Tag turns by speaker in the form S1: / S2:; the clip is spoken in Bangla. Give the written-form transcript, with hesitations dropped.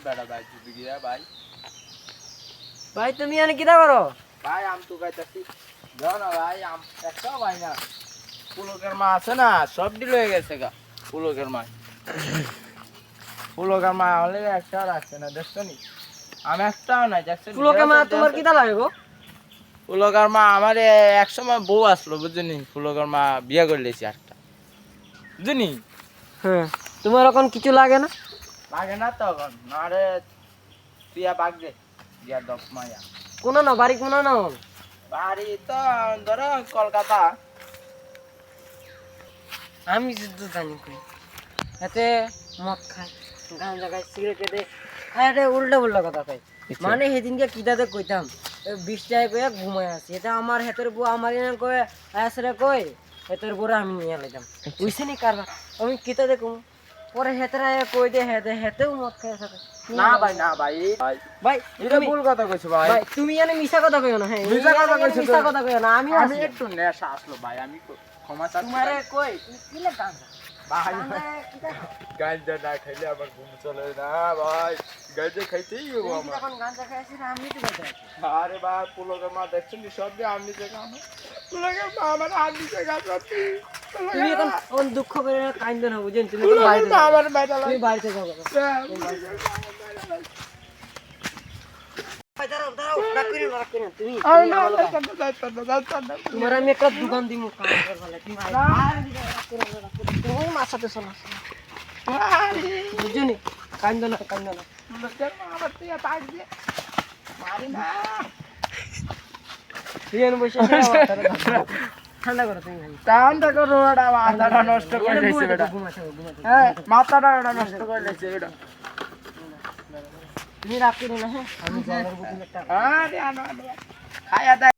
S1: বেড়া ভাই যদি গিয়া ভাই
S2: ভাই তুমি এনে কিটা করো?
S1: ভাই আম তো খাইতাছি দাও না ভাই আম একটাও ভাই না পুলকের মা আছে না সব ডিল হয়ে গেছে গা পুলকের মা হলে একটাও রাখছে না দেখছো নি আমি একটাও নাই দেখছো
S2: ফুলকে মা তোমার কিটা লাগে গো?
S1: পুলকের মা আমার এক সময় বউ আসলো বুঝলি পুলকের মা বিয়ে করে লেছি একটা বুঝলি
S2: হ্যাঁ তোমার এখন কিছু লাগে না?
S1: লাগে না তখন না রে তুই বাগ দে বিয়া দপ মায়া
S2: কোনো না বাড়ি কোনো না
S1: বাড়ি তো ধরো কলকাতা
S2: আমি শুধু জানি কই এতে মদ খায় গাঁজা খায় সিগারেট খেতে খায় এটা উল্টা উল্টা কথা কয় মানে সেদিনকে কিতাতে কইতাম 20 টাকা কয়ে ঘুমায় আসি এটা আমার হেতের বউ আমার এনে কয়ে আসরে কই হেতের বউরে আমি নিয়ে লাইতাম বুঝছি নি কারবার আমি কিতাতে কম পরে হেতেরা কই দে হেতেও মদ খায় থাকে
S1: না ভাই না ভাই
S2: ভাই
S1: এটা ভুল কথা কইছো ভাই
S2: ভাই তুমি এনে মিছা কথা কইও না হ্যাঁ
S1: মিছা কথা কইছো
S2: মিছা কথা কইও না আমি
S1: আমি একটু নেশা আসলো ভাই আমি ক্ষমা চাচ্ছি
S2: তোমারে কই তুমি কিলে গাঁজা
S1: ভাই গাঁজা না খাইলে আমার ঘুম চলে না ভাই গাঁজা খাইতেই হবে আমার
S2: এখন গাঁজা খাইছি না আমি তো গাঁজা
S1: আরে ভাই পুলকের মা দেখছেন সব দিয়ে আমি যে গান পুলকের মা আমার আমি যে গান
S2: তুমি এখন দুঃখ করে কাইন্দ না বুঝেন তুমি
S1: আমার বাইরে
S2: তুমি বাড়িতে যাও তোমার আমি একটা দোকান দিব তুমি মাসাতে শোনা বুঝছো নি কাইন্দ না ঠান্ডা করো তুমি
S1: ঠান্ডা করো মাথাটা নষ্ট করে দিয়েছে বেটা হ্যাঁ মাথাটা নষ্ট করে দিয়েছে বেটা
S2: তুমি রাখি না হ্যাঁ আমি যাওয়ার বুকিং একটা
S1: আরে আনো খায়া